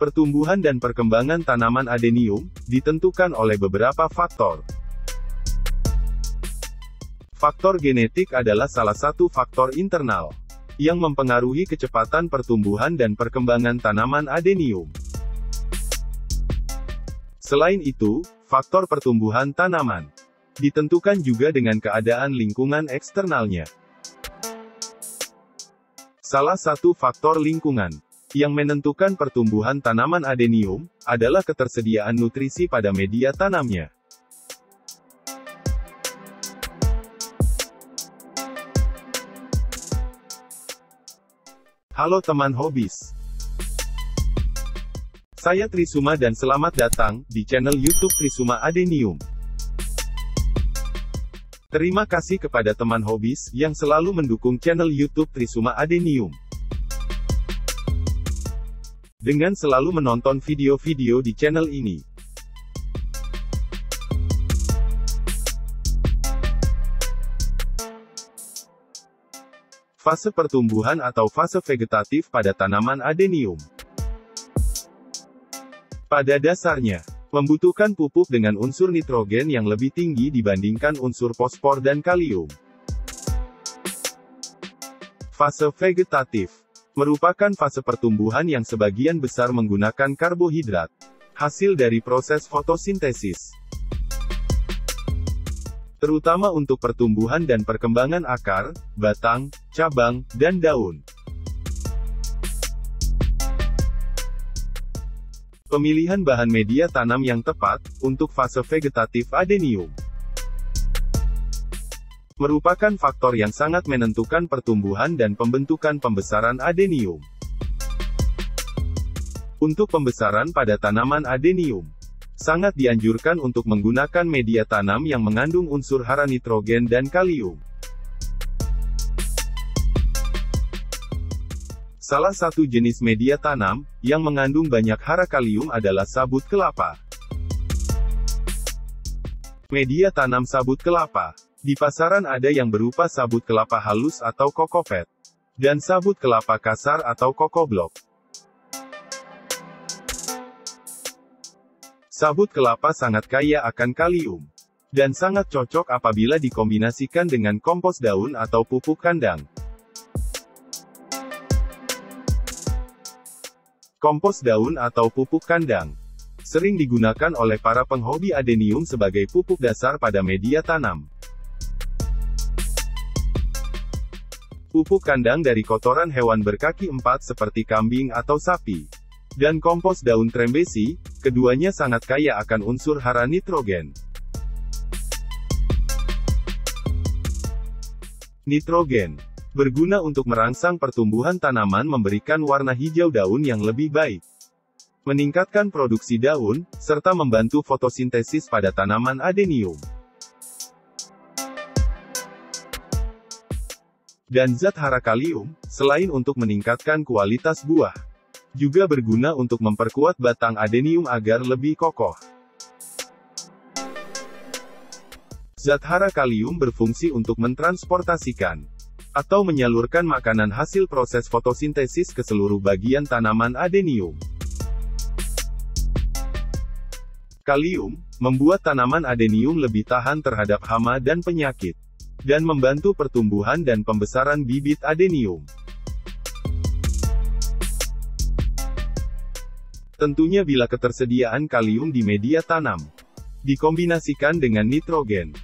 Pertumbuhan dan perkembangan tanaman adenium ditentukan oleh beberapa faktor. Faktor genetik adalah salah satu faktor internal yang mempengaruhi kecepatan pertumbuhan dan perkembangan tanaman adenium. Selain itu, faktor pertumbuhan tanaman ditentukan juga dengan keadaan lingkungan eksternalnya. Salah satu faktor lingkungan yang menentukan pertumbuhan tanaman adenium adalah ketersediaan nutrisi pada media tanamnya. Halo teman hobis. Saya Trisuma dan selamat datang di channel YouTube Trisuma Adenium. Terima kasih kepada teman hobis yang selalu mendukung channel YouTube Trisuma Adenium. Dengan selalu menonton video-video di channel ini. Fase pertumbuhan atau fase vegetatif pada tanaman adenium. Pada dasarnya, membutuhkan pupuk dengan unsur nitrogen yang lebih tinggi dibandingkan unsur fosfor dan kalium. Fase vegetatif merupakan fase pertumbuhan yang sebagian besar menggunakan karbohidrat, hasil dari proses fotosintesis. Terutama untuk pertumbuhan dan perkembangan akar, batang, cabang, dan daun. Pemilihan bahan media tanam yang tepat untuk fase vegetatif adenium merupakan faktor yang sangat menentukan pertumbuhan dan pembentukan pembesaran adenium. Untuk pembesaran pada tanaman adenium, sangat dianjurkan untuk menggunakan media tanam yang mengandung unsur hara nitrogen dan kalium. Salah satu jenis media tanam yang mengandung banyak hara kalium adalah sabut kelapa. Media tanam sabut kelapa di pasaran ada yang berupa sabut kelapa halus atau kokopet, dan sabut kelapa kasar atau kokoblok. Sabut kelapa sangat kaya akan kalium, dan sangat cocok apabila dikombinasikan dengan kompos daun atau pupuk kandang. Kompos daun atau pupuk kandang sering digunakan oleh para penghobi adenium sebagai pupuk dasar pada media tanam. Pupuk kandang dari kotoran hewan berkaki empat seperti kambing atau sapi, dan kompos daun trembesi, keduanya sangat kaya akan unsur hara nitrogen. Nitrogen berguna untuk merangsang pertumbuhan tanaman, memberikan warna hijau daun yang lebih baik, meningkatkan produksi daun, serta membantu fotosintesis pada tanaman adenium. Dan zat hara kalium, selain untuk meningkatkan kualitas buah, juga berguna untuk memperkuat batang adenium agar lebih kokoh. Zat hara kalium berfungsi untuk mentransportasikan atau menyalurkan makanan hasil proses fotosintesis ke seluruh bagian tanaman adenium. Kalium membuat tanaman adenium lebih tahan terhadap hama dan penyakit, dan membantu pertumbuhan dan pembesaran bibit adenium. Tentunya bila ketersediaan kalium di media tanam dikombinasikan dengan nitrogen,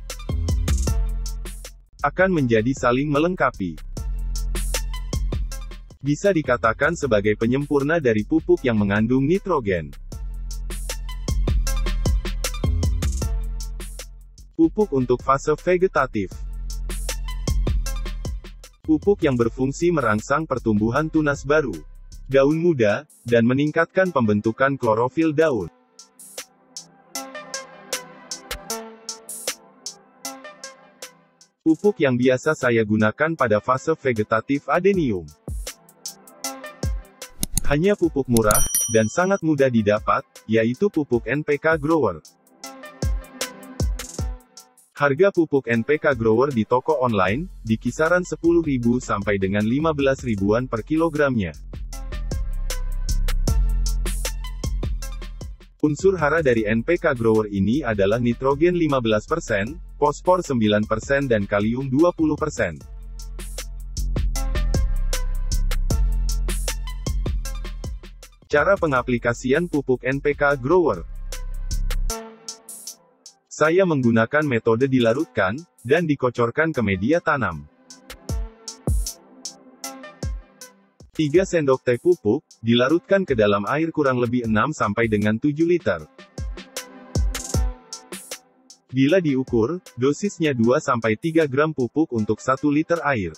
akan menjadi saling melengkapi. Bisa dikatakan sebagai penyempurna dari pupuk yang mengandung nitrogen. Pupuk untuk fase vegetatif. Pupuk yang berfungsi merangsang pertumbuhan tunas baru, daun muda, dan meningkatkan pembentukan klorofil daun. Pupuk yang biasa saya gunakan pada fase vegetatif adenium. Hanya pupuk murah, dan sangat mudah didapat, yaitu pupuk NPK Grower. Harga pupuk NPK Grower di toko online, di kisaran 10.000 sampai dengan 15.000-an per kilogramnya. Unsur hara dari NPK Grower ini adalah nitrogen 15%, fosfor 9% dan kalium 20%. Cara pengaplikasian pupuk NPK Grower. Saya menggunakan metode dilarutkan, dan dikocorkan ke media tanam. 3 sendok teh pupuk, dilarutkan ke dalam air kurang lebih 6 sampai dengan 7 liter. Bila diukur, dosisnya 2 sampai 3 gram pupuk untuk 1 liter air.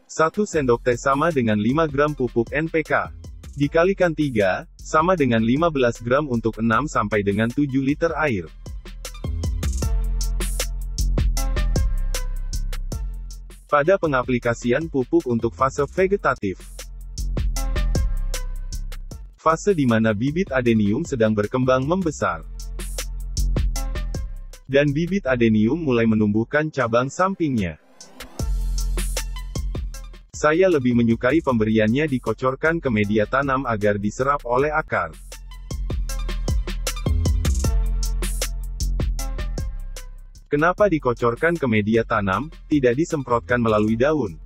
1 sendok teh sama dengan 5 gram pupuk NPK. Dikalikan 3, sama dengan 15 gram untuk 6 sampai dengan 7 liter air. Pada pengaplikasian pupuk untuk fase vegetatif. Fase di mana bibit adenium sedang berkembang membesar. Dan bibit adenium mulai menumbuhkan cabang sampingnya. Saya lebih menyukai pemberiannya dikocorkan ke media tanam agar diserap oleh akar. Kenapa dikocorkan ke media tanam, tidak disemprotkan melalui daun?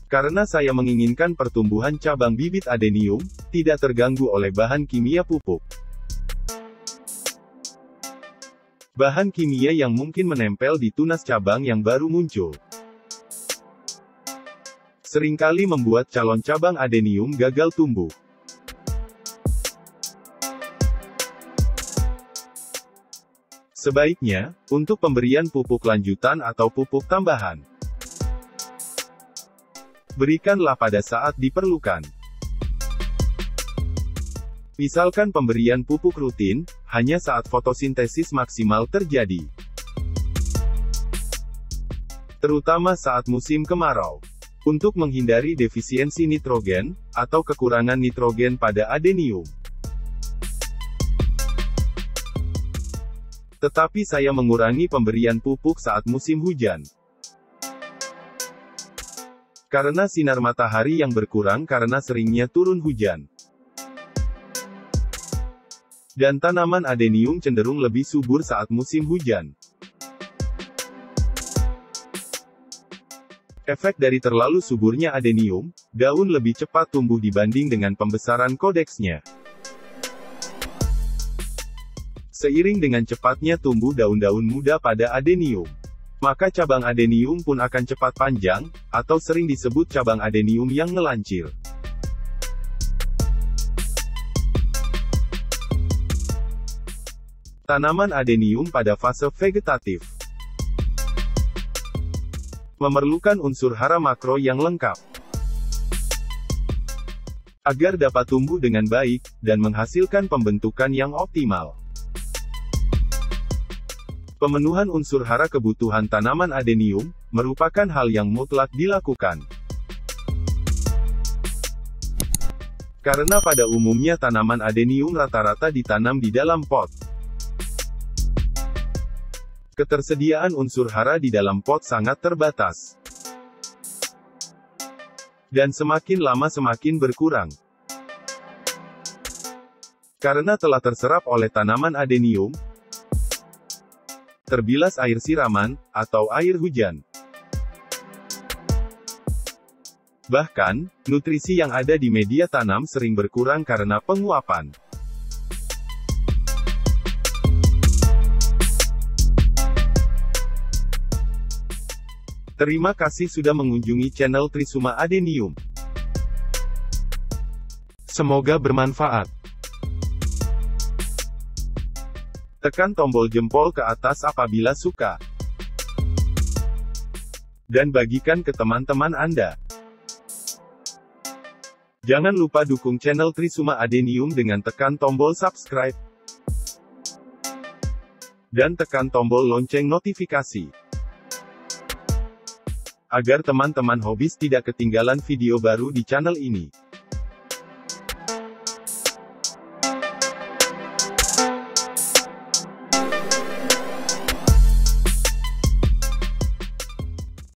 Karena saya menginginkan pertumbuhan cabang bibit adenium, tidak terganggu oleh bahan kimia pupuk. Bahan kimia yang mungkin menempel di tunas cabang yang baru muncul. Seringkali membuat calon cabang adenium gagal tumbuh. Sebaiknya, untuk pemberian pupuk lanjutan atau pupuk tambahan, berikanlah pada saat diperlukan. Misalkan pemberian pupuk rutin, hanya saat fotosintesis maksimal terjadi. Terutama saat musim kemarau. Untuk menghindari defisiensi nitrogen, atau kekurangan nitrogen pada adenium. Tetapi saya mengurangi pemberian pupuk saat musim hujan. Karena sinar matahari yang berkurang karena seringnya turun hujan. Dan tanaman adenium cenderung lebih subur saat musim hujan. Efek dari terlalu suburnya adenium, daun lebih cepat tumbuh dibanding dengan pembesaran kodeksnya. Seiring dengan cepatnya tumbuh daun-daun muda pada adenium, maka cabang adenium pun akan cepat panjang, atau sering disebut cabang adenium yang ngelancir. Tanaman adenium pada fase vegetatif memerlukan unsur hara makro yang lengkap agar dapat tumbuh dengan baik, dan menghasilkan pembentukan yang optimal. Pemenuhan unsur hara kebutuhan tanaman adenium, merupakan hal yang mutlak dilakukan. Karena pada umumnya tanaman adenium rata-rata ditanam di dalam pot. Ketersediaan unsur hara di dalam pot sangat terbatas. Dan semakin lama semakin berkurang. Karena telah terserap oleh tanaman adenium, terbilas air siraman, atau air hujan. Bahkan, nutrisi yang ada di media tanam sering berkurang karena penguapan. Terima kasih sudah mengunjungi channel Trisuma Adenium. Semoga bermanfaat. Tekan tombol jempol ke atas apabila suka. Dan bagikan ke teman-teman Anda. Jangan lupa dukung channel Trisuma Adenium dengan tekan tombol subscribe. Dan tekan tombol lonceng notifikasi. Agar teman-teman hobis tidak ketinggalan video baru di channel ini.